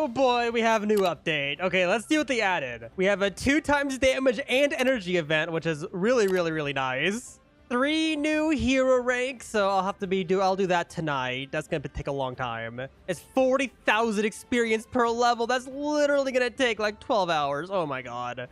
Oh boy, we have a new update. Okay, let's see what they added. We have a 2 times damage and energy event, which is really, really, really nice. 3 new hero ranks, so I'll do that tonight. That's gonna take a long time. It's 40,000 experience per level. That's literally gonna take like 12 hours. Oh my god.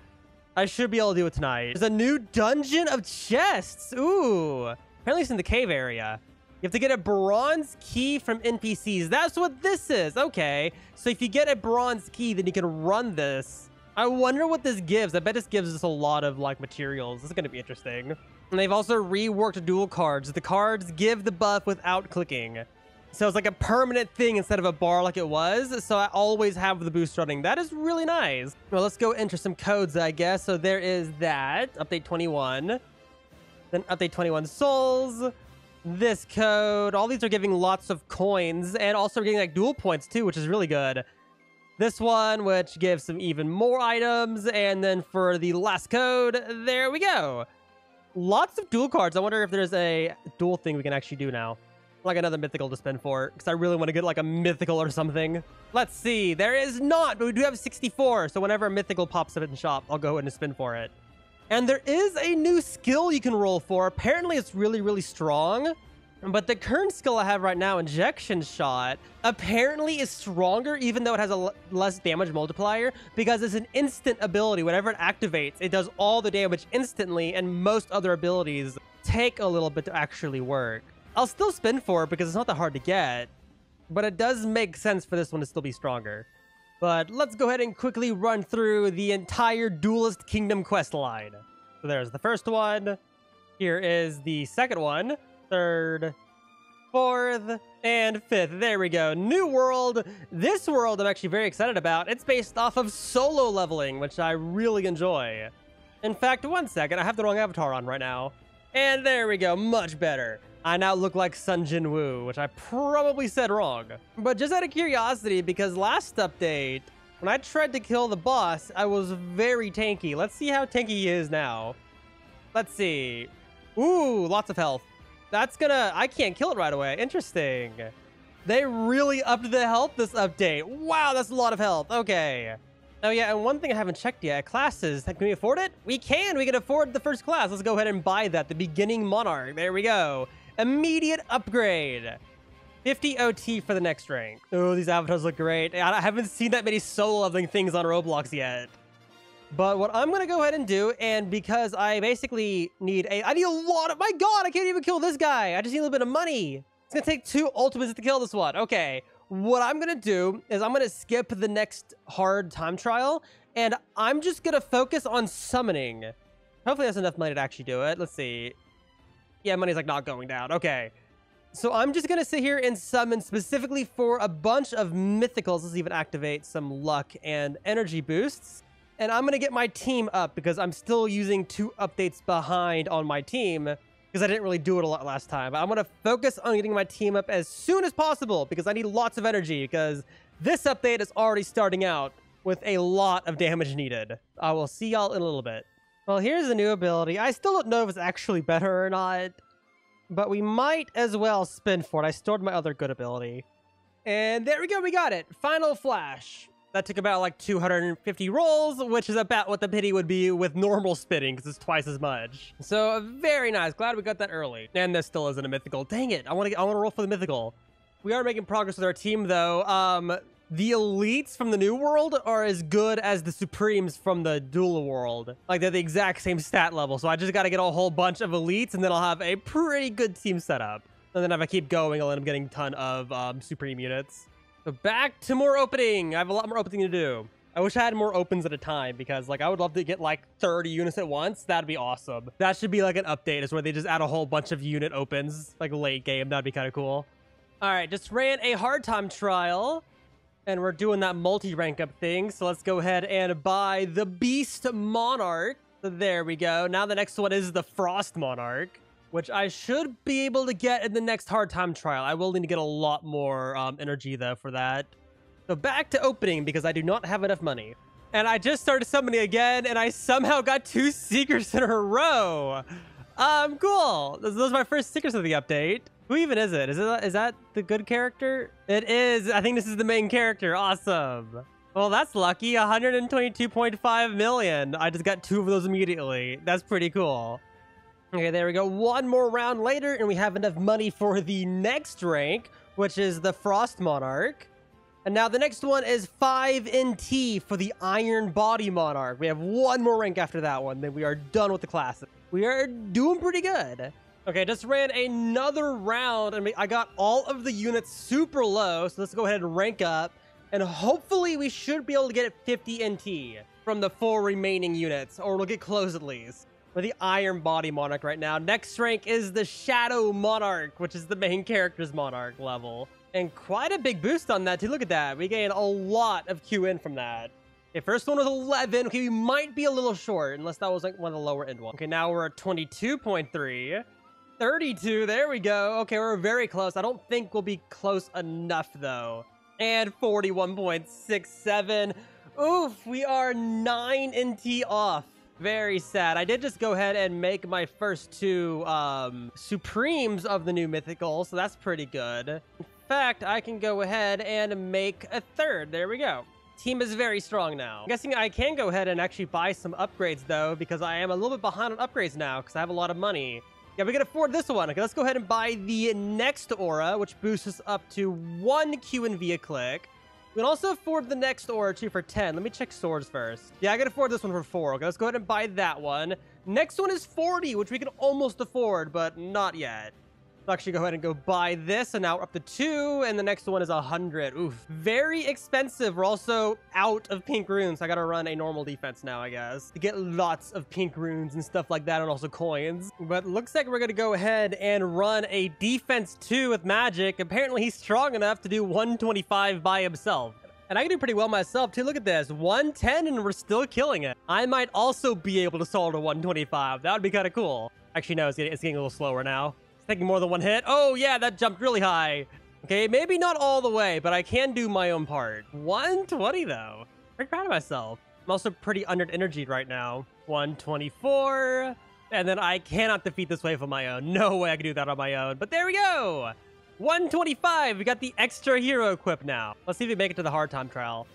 I should be able to do it tonight. There's a new dungeon of chests. Ooh. Apparently it's in the cave area. You have to get a bronze key from NPCs. That's what this is. Okay. So if you get a bronze key, then you can run this. I wonder what this gives. I bet this gives us a lot of like materials. This is going to be interesting. And they've also reworked dual cards. The cards give the buff without clicking. So it's like a permanent thing instead of a bar like it was. So I always have the boost running. That is really nice. Well, let's go enter some codes, I guess. So there is that. Update 21. Then update 21 souls. This code. All these are giving lots of coins. And also getting like dual points too, which is really good. This one, which gives some even more items. And then for the last code, there we go. Lots of dual cards. I wonder if there's a dual thing we can actually do now. Like another mythical to spin for. Because I really want to get like a mythical or something. Let's see. There is not. But we do have 64. So whenever a mythical pops up in the shop, I'll go ahead and spin for it. And there is a new skill you can roll for. Apparently it's really, really strong. But the current skill I have right now, Injection Shot, apparently is stronger even though it has a less damage multiplier because it's an instant ability. Whenever it activates, it does all the damage instantly, and most other abilities take a little bit to actually work. I'll still spin for it because it's not that hard to get, but it does make sense for this one to still be stronger. But let's go ahead and quickly run through the entire Duelist Kingdom quest line. So there's the first one. Here is the second one. Third, fourth, and fifth. There we go. New world. This world I'm actually very excited about. It's based off of solo leveling, which I really enjoy. In fact, one second. I have the wrong avatar on right now. And there we go. Much better. I now look like Sun Jin Woo, which I probably said wrong. But just out of curiosity, because last update, when I tried to kill the boss, I was very tanky. Let's see how tanky he is now. Let's see. Ooh, lots of health. That's gonna... I can't kill it right away. Interesting. They really upped the health this update. Wow, that's a lot of health. Okay. Oh, yeah, and one thing I haven't checked yet. Classes. Can we afford it? We can. We can afford the first class. Let's go ahead and buy that. The Beginning Monarch. There we go. Immediate upgrade. 50 OT for the next rank. Oh, these avatars look great. I haven't seen that many solo leveling things on Roblox yet. But what I'm going to go ahead and do, and because I basically need I need a lot of... My god, I can't even kill this guy. I just need a little bit of money. It's going to take 2 ultimates to kill this one. Okay. What I'm going to do is I'm going to skip the next hard time trial, and I'm just going to focus on summoning. Hopefully that's enough money to actually do it. Let's see. Yeah, money's like not going down. Okay. So I'm just going to sit here and summon specifically for a bunch of mythicals. Let's even activate some luck and energy boosts. And I'm going to get my team up because I'm still using 2 updates behind on my team because I didn't really do it a lot last time. But I'm going to focus on getting my team up as soon as possible because I need lots of energy because this update is already starting out with a lot of damage needed. I will see y'all in a little bit. Well, here's the new ability. I still don't know if it's actually better or not, but we might as well spin for it. I stored my other good ability. And there we go. We got it. Final Flash. That took about like 250 rolls, which is about what the pity would be with normal spinning because it's twice as much. So very nice. Glad we got that early. And this still isn't a mythical. Dang it. I want to roll for the mythical. We are making progress with our team though. The elites from the new world are as good as the supremes from the dual world. Like they're the exact same stat level. So I just got to get a whole bunch of elites and then I'll have a pretty good team set up. And then if I keep going, I'll end up getting a ton of supreme units. So back to more opening. I have a lot more opening to do. I wish I had more opens at a time because like I would love to get like 30 units at once. That'd be awesome. That should be like an update is where they just add a whole bunch of unit opens like late game. That'd be kind of cool. All right, just ran a hard time trial and we're doing that multi-rank up thing. So let's go ahead and buy the Beast Monarch. So there we go. Now the next one is the Frost Monarch, which I should be able to get in the next hard time trial. I will need to get a lot more energy, though, for that. So back to opening, because I do not have enough money. And I just started summoning again, and I somehow got 2 Seekers in a row. Cool. Those are my first Seekers of the update. Who even is it? Is that the good character? It is. I think this is the main character. Awesome. Well, that's lucky. 122.5 million. I just got 2 of those immediately. That's pretty cool. Okay, there we go. One more round later, and we have enough money for the next rank, which is the Frost Monarch. And now the next one is 5 NT for the Iron Body Monarch. We have one more rank after that one, then we are done with the classes. We are doing pretty good. Okay, just ran another round, and I got all of the units super low, so let's go ahead and rank up, and hopefully we should be able to get 50 NT from the 4 remaining units, or we'll get close at least. With the Iron Body Monarch right now. Next rank is the Shadow Monarch, which is the main character's Monarch level. And quite a big boost on that too. Look at that. We gained a lot of QN from that. Okay, first one was 11. Okay, we might be a little short, unless that was like one of the lower end ones. Okay, now we're at 22.3. 32, there we go. Okay, we're very close. I don't think we'll be close enough though. And 41.67. Oof, we are 9 NT off. Very sad. I did just go ahead and make my first 2 Supremes of the new mythical, so that's pretty good. In fact, I can go ahead and make a 3rd. There we go. Team is very strong now. I'm guessing I can go ahead and actually buy some upgrades though, because I am a little bit behind on upgrades now because I have a lot of money. Yeah, we can afford this one. Okay, let's go ahead and buy the next aura, which boosts us up to 1 QNV a click. We can also afford the next aura too for 10. Let me check swords first. Yeah, I can afford this one for 4. Okay, let's go ahead and buy that one. Next one is 40, which we can almost afford, but not yet. Let's actually go ahead and go buy this, and now we're up to 2, and the next one is 100. Oof, very expensive. We're also out of pink runes, so I gotta run a normal defense now, I guess, to get lots of pink runes and stuff like that, and also coins. But looks like we're gonna go ahead and run a defense 2 with magic. Apparently he's strong enough to do 125 by himself. And I can do pretty well myself too. Look at this, 110, and we're still killing it. I might also be able to solo to 125. That would be kind of cool. Actually, no, it's getting a little slower now. It's taking more than 1 hit. Oh yeah, that jumped really high. Okay, maybe not all the way, but I can do my own part. 120 though. Pretty proud of myself. I'm also pretty under-energied right now. 124. And then I cannot defeat this wave on my own. No way I can do that on my own. But there we go. 125. We got the extra hero equip now. Let's see if we make it to the hard time trial.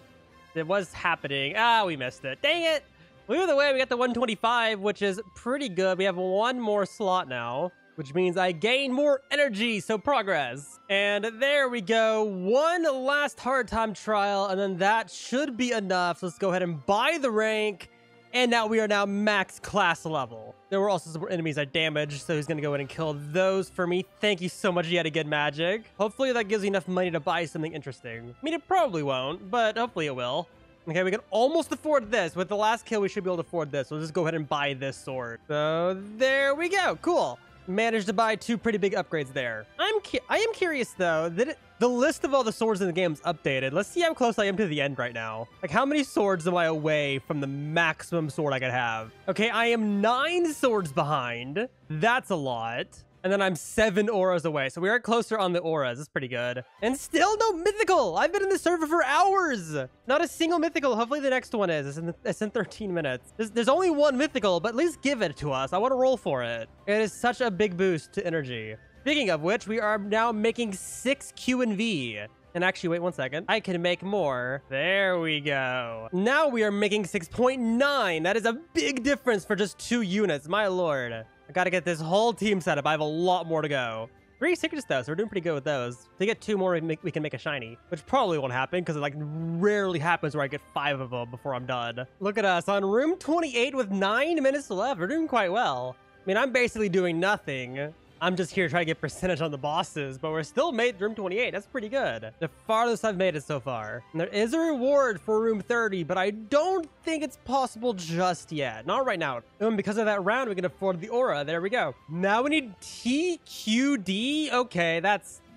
It was happening. Ah, we missed it. Dang it. Well, either way, we got the 125, which is pretty good. We have one more slot now, which means I gain more energy, so progress. And there we go. One last hard time trial, and then that should be enough. So let's go ahead and buy the rank. And now we are now max class level. There were also some enemies I damaged, so he's gonna go ahead and kill those for me. Thank you so much yet again, Magic. Hopefully that gives you enough money to buy something interesting. I mean, it probably won't, but hopefully it will. Okay, we can almost afford this. With the last kill, we should be able to afford this. So let's just go ahead and buy this sword. So there we go. Cool. Managed to buy 2 pretty big upgrades there. I am curious though that the list of all the swords in the game is updated. Let's see how close I am to the end right now. Like, how many swords am I away from the maximum sword I could have? Okay, I am 9 swords behind. That's a lot. And then I'm 7 auras away. So we are closer on the auras. That's pretty good. And still no mythical. I've been in the server for hours. Not a single mythical. Hopefully the next one is. It's in 13 minutes. There's only 1 mythical, but at least give it to us. I want to roll for it. It is such a big boost to energy. Speaking of which, we are now making 6 Q and V. And actually, wait 1 second. I can make more. There we go. Now we are making 6.9. That is a big difference for just 2 units. My lord. I gotta get this whole team set up. I have a lot more to go. 3 secrets though, so we're doing pretty good with those. To get 2 more, we can make a shiny, which probably won't happen because it like rarely happens where I get 5 of them before I'm done. Look at us on room 28 with 9 minutes left. We're doing quite well. I mean, I'm basically doing nothing. I'm just here trying to get percentage on the bosses, but we're still made room 28. That's pretty good. The farthest I've made it so far. And there is a reward for room 30, but I don't think it's possible just yet. Not right now. And because of that round, we can afford the aura. There we go. Now we need TQD. Okay,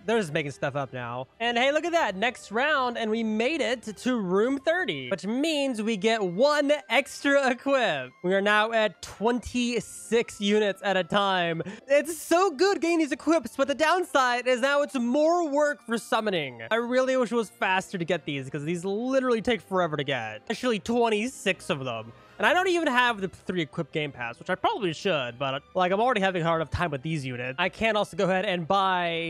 they're just making stuff up now. And hey, look at that. Next round, and we made it to room 30, which means we get 1 extra equip. We are now at 26 units at a time. It's so good getting these equips, but the downside is now it's more work for summoning. I really wish it was faster to get these because these literally take forever to get. Actually, 26 of them. And I don't even have the 3 equipped game pass, which I probably should, but like I'm already having a hard enough time with these units. I can't also go ahead and buy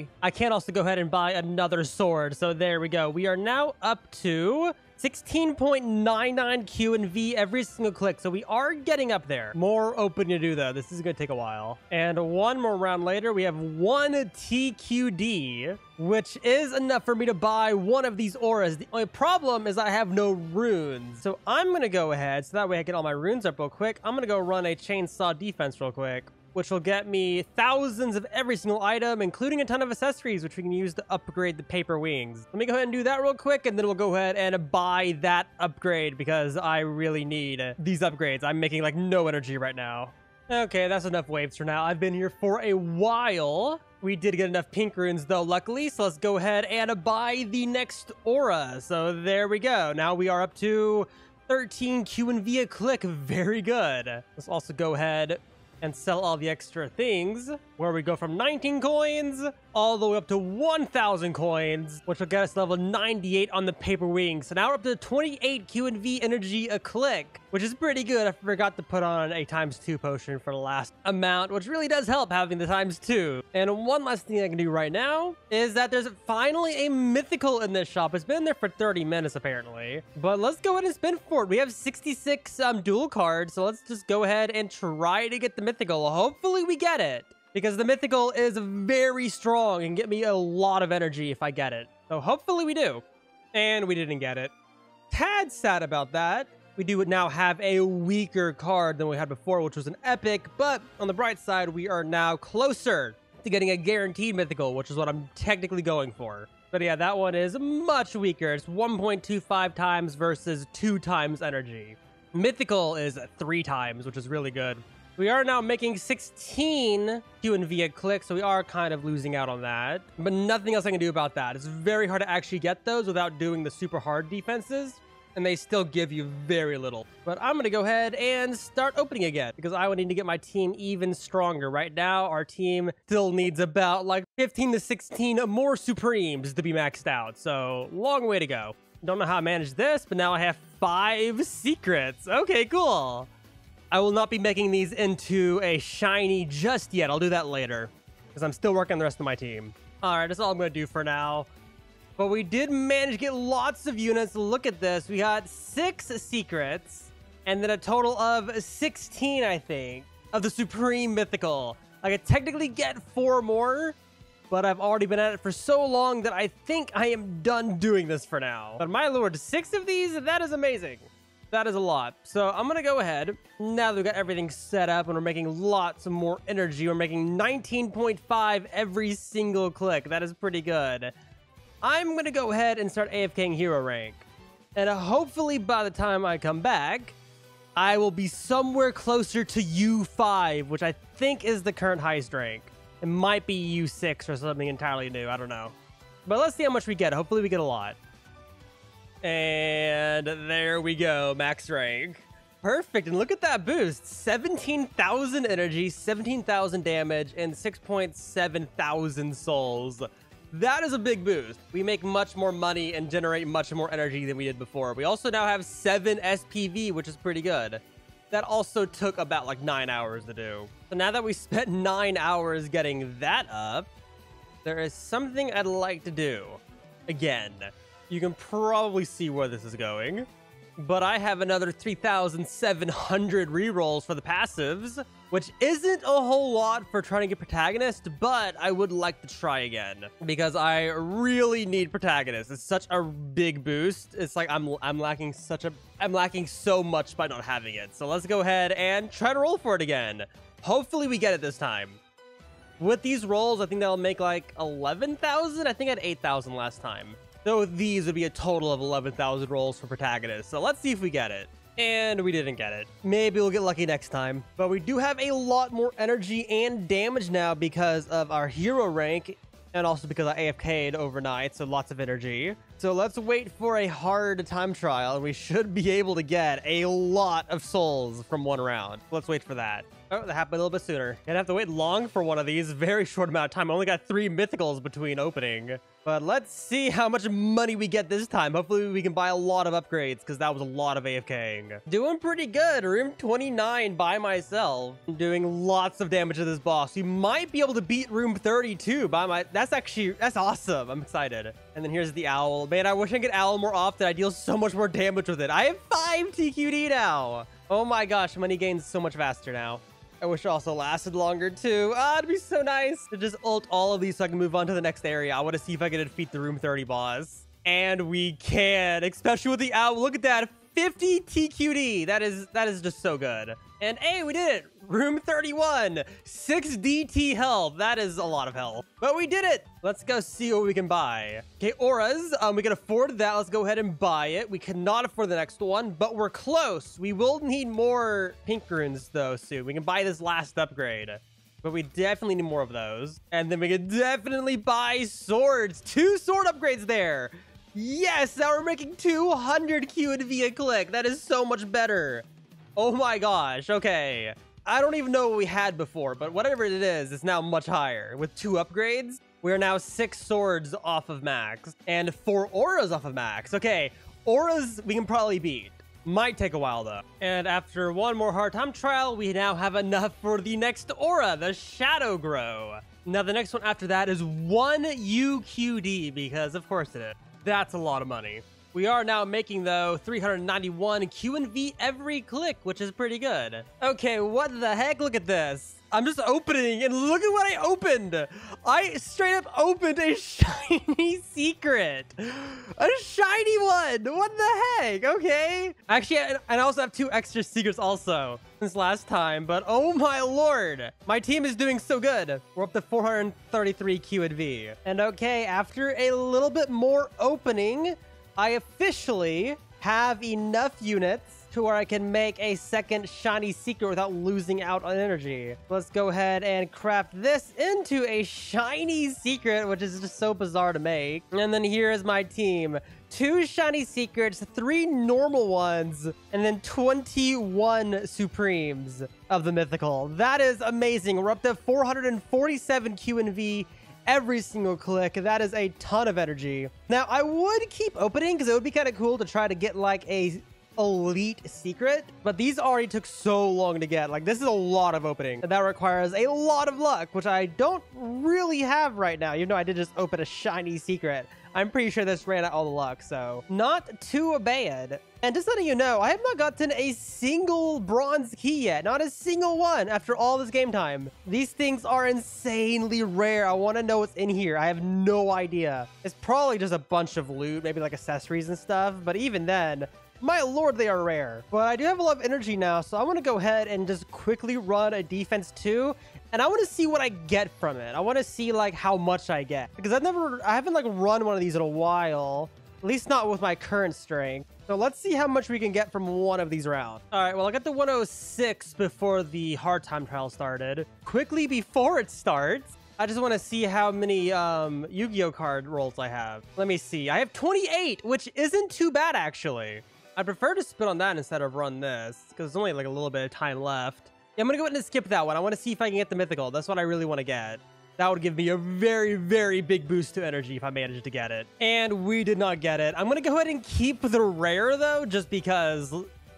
another sword. So there we go. We are now up to 16.99 Q and V every single click. So we are getting up there. More open to do though. This is going to take a while. And one more round later, we have 1 TQD, which is enough for me to buy one of these auras. The only problem is I have no runes. So I'm going to go ahead, so that way I get all my runes up real quick. I'm going to go run a chainsaw defense real quick, which will get me thousands of every single item, including a ton of accessories, which we can use to upgrade the paper wings. Let me go ahead and do that real quick, and then we'll go ahead and buy that upgrade because I really need these upgrades. I'm making like no energy right now. Okay, that's enough waves for now. I've been here for a while. We did get enough pink runes though, luckily. So let's go ahead and buy the next aura. So there we go. Now we are up to 13 Q and V a click. Very good. Let's also go ahead and sell all the extra things, where we go from 19 coins all the way up to 1,000 coins, which will get us level 98 on the paper wings. So now we're up to 28 Q and V energy a click, which is pretty good. I forgot to put on a ×2 potion for the last amount, which really does help having the ×2. And one last thing I can do right now is that there's finally a mythical in this shop. It's been there for 30 minutes apparently, but let's go ahead and spin for it. We have 66 dual cards, so let's just go ahead and try to get the mythical. Hopefully we get it, because the mythical is very strong and get me a lot of energy if I get it. So hopefully we do. And we didn't get it. Tad sad about that. We do now have a weaker card than we had before, which was an epic, but on the bright side, we are now closer to getting a guaranteed mythical, which is what I'm technically going for. But yeah, that one is much weaker. It's 1.25 times versus 2 times energy. Mythical is 3 times, which is really good. We are now making 16 Q and V a click, so we are kind of losing out on that. But nothing else I can do about that. It's very hard to actually get those without doing the super hard defenses, and they still give you very little. But I'm going to go ahead and start opening again, because I would need to get my team even stronger. Right now, our team still needs about like 15 to 16 more Supremes to be maxed out, so long way to go. Don't know how I managed this, but now I have 5 secrets. Okay, cool. I will not be making these into a shiny just yet. I'll do that later, because I'm still working on the rest of my team. All right, that's all I'm going to do for now. But we did manage to get lots of units. Look at this. We got 6 secrets, and then a total of 16, I think, of the Supreme Mythical. I could technically get 4 more, but I've already been at it for so long that I think I am done doing this for now. But my lord, 6 of these? That is amazing. That is a lot. So I'm going to go ahead. Now that we've got everything set up and we're making lots more energy, we're making 19.5 every single click. That is pretty good. I'm going to go ahead and start AFKing hero rank. And hopefully by the time I come back, I will be somewhere closer to U5, which I think is the current highest rank. It might be U6 or something entirely new. I don't know. But let's see how much we get. Hopefully we get a lot. And there we go, max rank. Perfect, and look at that boost. 17,000 energy, 17,000 damage, and 6.7 thousand souls. That is a big boost. We make much more money and generate much more energy than we did before. We also now have 7 SPV, which is pretty good. That also took about like 9 hours to do. So now that we spent 9 hours getting that up, there is something I'd like to do. Again. You can probably see where this is going, but I have another 3,700 rerolls for the passives, which isn't a whole lot for trying to get protagonist, but I would like to try again because I really need protagonist. It's such a big boost. It's like I'm lacking so much by not having it. So let's go ahead and try to roll for it again. Hopefully we get it this time. With these rolls, I think that'll make like 11,000. I think I had 8,000 last time. So these would be a total of 11,000 rolls for protagonists. So let's see if we get it. And we didn't get it. Maybe we'll get lucky next time. But we do have a lot more energy and damage now because of our hero rank. And also because I AFK'd overnight, so lots of energy. So let's wait for a hard time trial, and we should be able to get a lot of souls from one round. Let's wait for that. Oh, that happened a little bit sooner. Gonna have to wait long for one of these. Very short amount of time. I only got 3 mythicals between opening. But let's see how much money we get this time. Hopefully we can buy a lot of upgrades, because that was a lot of AFKing. Doing pretty good. Room 29 by myself. Doing lots of damage to this boss. We might be able to beat room 32 by my... That's awesome. I'm excited. And then here's the owl. Man, I wish I could get owl more often. I deal so much more damage with it. I have 5 TQD now. Oh my gosh, money gains so much faster now. I wish it also lasted longer too. Ah, it'd be so nice to just ult all of these so I can move on to the next area. I want to see if I can defeat the room 30 boss. And we can, especially with the owl. Look at that, 50 TQD. That is just so good. And hey, we did it. Room 31, 6 DT health. That is a lot of health, but we did it. Let's go see what we can buy. Okay, auras. We can afford that. Let's go ahead and buy it. We cannot afford the next one, but we're close. We will need more pink runes though soon. We can buy this last upgrade, but we definitely need more of those. And then we can definitely buy swords. 2 sword upgrades there. Yes, now we're making 200 Q and V a click. That is so much better. Oh my gosh. Okay. I don't even know what we had before, but whatever it is, it's now much higher. With 2 upgrades, we are now 6 swords off of max and 4 auras off of max. Okay, auras we can probably beat. Might take a while though. And after one more hard time trial, we now have enough for the next aura, the Shadow Grow. Now the next one after that is 1 UQD, because of course it is. That's a lot of money. We are now making, though, 391 Q and V every click, which is pretty good. Okay, what the heck? Look at this. I'm just opening, and look at what I opened. I straight up opened a shiny secret. A shiny one. What the heck? Okay. Actually, and I also have 2 extra secrets also since last time, but oh my lord. My team is doing so good. We're up to 433 Q and V. And okay, after a little bit more opening, I officially have enough units to where I can make a second shiny secret without losing out on energy. Let's go ahead and craft this into a shiny secret, which is just so bizarre to make. And then here is my team. 2 shiny secrets, 3 normal ones, and then 21 supremes of the mythical. That is amazing. We're up to 447 Q and V every single click. That is a ton of energy. Now, I would keep opening because it would be kind of cool to try to get like a elite secret, but these already took so long to get. Like, this is a lot of opening, and that requires a lot of luck, which I don't really have right now, even though I did just open a shiny secret. I'm pretty sure this ran out all the luck, so not too bad. And just letting you know, I have not gotten a single bronze key yet. Not a single one after all this game time. These things are insanely rare. I want to know what's in here. I have no idea. It's probably just a bunch of loot, maybe like accessories and stuff, but even then, my lord, they are rare. But I do have a lot of energy now, so I want to go ahead and just quickly run a defense 2. And I want to see what I get from it. I want to see like how much I get, because I haven't like run one of these in a while, at least not with my current strength. So let's see how much we can get from one of these rounds. All right, well, I got the 106 before the hard time trial started. Quickly before it starts, I just want to see how many Yu-Gi-Oh card rolls I have. Let me see. I have 28, which isn't too bad actually. I prefer to spit on that instead of run this, because there's only like a little bit of time left. Yeah, I'm going to go ahead and skip that one. I want to see if I can get the mythical. That's what I really want to get. That would give me a very, very big boost to energy if I managed to get it. And we did not get it. I'm going to go ahead and keep the rare, though, just because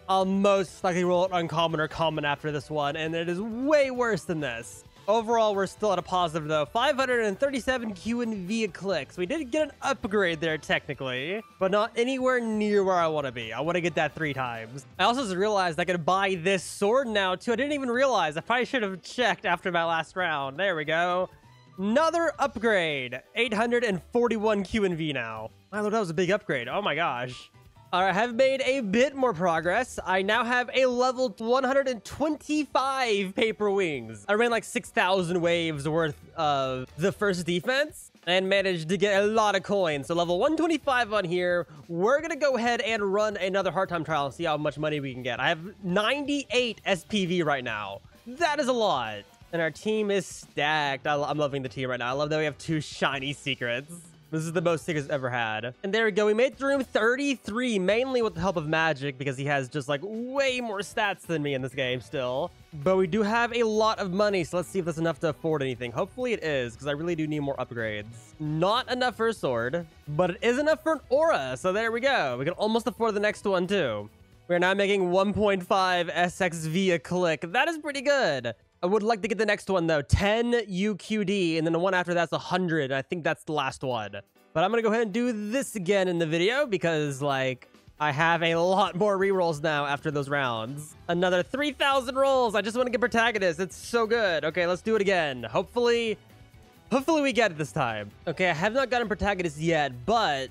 I'll most likely roll it uncommon or common after this one, and it is way worse than this. Overall, we're still at a positive, though. 537 Q and V clicks. We did get an upgrade there, technically, but not anywhere near where I want to be. I want to get that 3 times. I also just realized I could buy this sword now, too. I didn't even realize. I probably should have checked after my last round. There we go. Another upgrade. 841 Q and V now. My lord, that was a big upgrade. Oh, my gosh. All right, I have made a bit more progress. I now have a level 125 paper wings. I ran like 6,000 waves worth of the first defense and managed to get a lot of coins. So level 125 on here. We're going to go ahead and run another hard time trial and see how much money we can get. I have 98 SPV right now. That is a lot. And our team is stacked. I'm loving the team right now. I love that we have 2 shiny secrets. This is the most Tigger's ever had. And there we go. We made it through room 33, mainly with the help of Magic, because he has just like way more stats than me in this game still. But we do have a lot of money, so let's see if that's enough to afford anything. Hopefully it is, because I really do need more upgrades. Not enough for a sword, but it is enough for an aura. So there we go. We can almost afford the next one too. We're now making 1.5 SXV a click. That is pretty good. I would like to get the next one though, 10 UQD, and then the one after that's 100. I think that's the last one. But I'm gonna go ahead and do this again in the video because like I have a lot more rerolls now after those rounds. Another 3,000 rolls. I just want to get protagonist. It's so good. Okay, let's do it again. Hopefully we get it this time. Okay, I have not gotten protagonist yet, but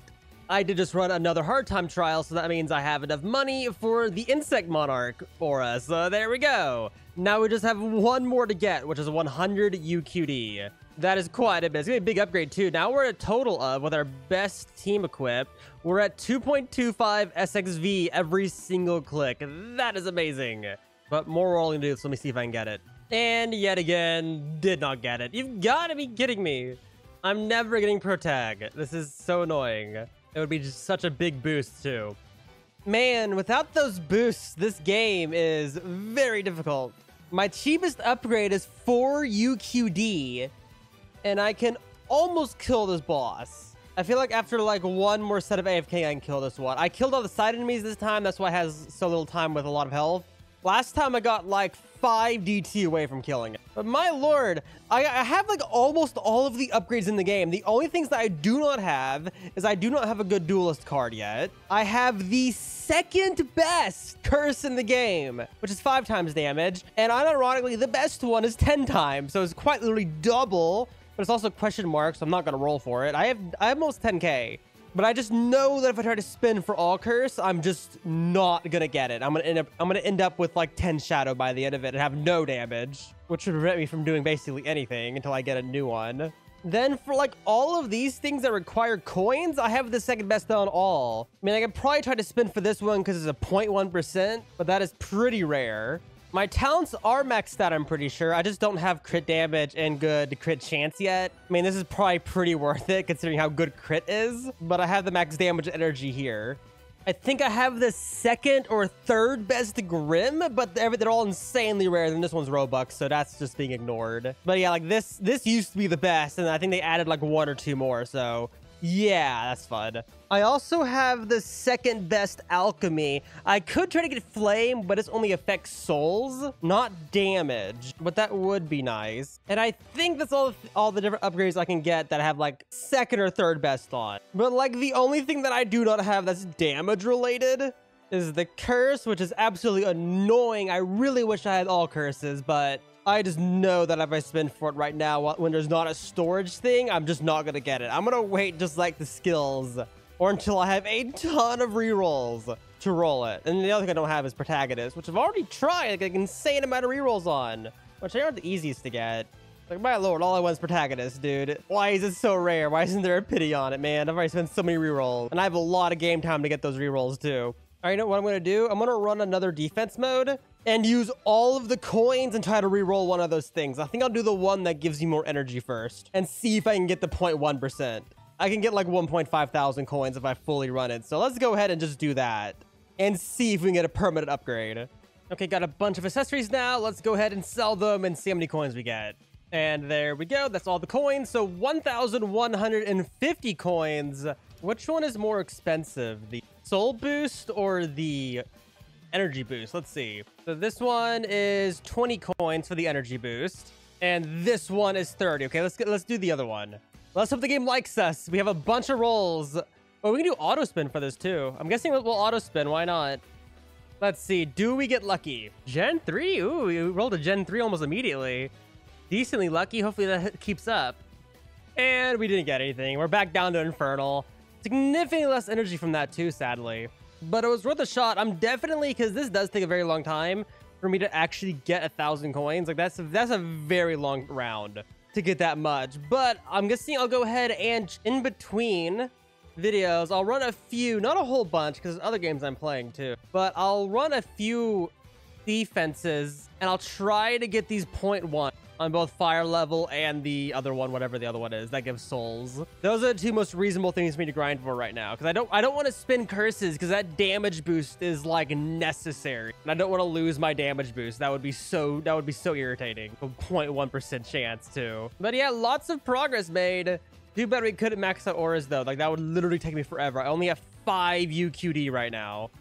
I did just run another hard time trial, so that means I have enough money for the insect monarch for us. So there we go. Now we just have one more to get, which is 100 UQD. That is quite a bit. It's gonna be a big upgrade too. Now we're at a total of, with our best team equipped, we're at 2.25 SXV every single click. That is amazing. But more rolling to do, so let me see if I can get it. And yet again, did not get it. You've got to be kidding me. I'm never getting protag. This is so annoying. It would be just such a big boost too. Man, without those boosts, this game is very difficult. My cheapest upgrade is 4 UQD, and I can almost kill this boss. I feel like after like one more set of AFK, I can kill this one. I killed all the side enemies this time. That's why it has so little time with a lot of health. Last time I got like 5 DT away from killing it. But my lord, I have like almost all of the upgrades in the game. The only things that I do not have is I do not have a good duelist card yet. I have the second best curse in the game, which is 5 times damage. And unironically, the best one is 10 times. So it's quite literally double, but it's also question mark, so I'm not going to roll for it. I have almost 10K. But I just know that if I try to spin for all curse, I'm just not gonna get it. I'm gonna end up with like 10 shadow by the end of it and have no damage, which would prevent me from doing basically anything until I get a new one. Then for like all of these things that require coins, I have the second best on all. I mean, I could probably try to spin for this one because it's a 0.1%, but that is pretty rare. My talents are maxed out, I'm pretty sure. I just don't have crit damage and good crit chance yet. I mean, this is probably pretty worth it considering how good crit is, but I have the max damage energy here. I think I have the second or third best Grim, but they're all insanely rare, and this one's Robux, so that's just being ignored. But yeah, like this used to be the best, and I think they added like 1 or 2 more, so yeah, that's fun. I also have the second best alchemy. I could try to get flame, but it only affects souls, not damage. But that would be nice. And I think that's all the different upgrades I can get that have like second or third best on. But like the only thing that I do not have that's damage related is the curse, which is absolutely annoying. I really wish I had all curses, but I just know that if I spin for it right now, when there's not a storage thing, I'm just not going to get it. I'm going to wait just like the skills or until I have a ton of rerolls to roll it. And the other thing I don't have is protagonist, which I've already tried like an insane amount of rerolls on, which aren't the easiest to get. Like, my lord, all I want is protagonist, dude. Why is it so rare? Why isn't there a pity on it, man? I've already spent so many rerolls, and I have a lot of game time to get those rerolls too. All right, you know what I'm going to do? I'm going to run another defense mode and use all of the coins and try to reroll one of those things. I think I'll do the one that gives you more energy first and see if I can get the 0.1%. I can get like 1.5 thousand coins if I fully run it. So let's go ahead and just do that and see if we can get a permanent upgrade. Okay, got a bunch of accessories now. Let's go ahead and sell them and see how many coins we get. And there we go. That's all the coins. So 1,150 coins. Which one is more expensive? The soul boost or the energy boost? Let's see. So this one is 20 coins for the energy boost, and this one is 30. Okay, let's do the other one. Let's hope the game likes us. We have a bunch of rolls. Oh, we can do auto spin for this too. I'm guessing we'll auto spin. Why not? Let's see. Do we get lucky? Gen 3? Ooh, we rolled a Gen 3 almost immediately. Decently lucky. Hopefully that keeps up. And we didn't get anything. We're back down to Infernal. Significantly less energy from that too, sadly. But it was worth a shot. I'm definitely, because this does take a very long time for me to actually get 1,000 coins. Like that's a very long round to get that much. But I'm guessing I'll go ahead and in between videos, I'll run a few, not a whole bunch, because there's other games I'm playing too. But I'll run a few defenses and I'll try to get these 0.1. on both fire level and the other one, whatever the other one is, that gives souls. Those are the two most reasonable things for me to grind for right now, because I don't want to spin curses, because that damage boost is like necessary, and I don't want to lose my damage boost. That would be so irritating. A 0.1% chance too. But yeah, lots of progress made. Too bad we couldn't max out auras though. Like that would literally take me forever. I only have 5 UQD right now.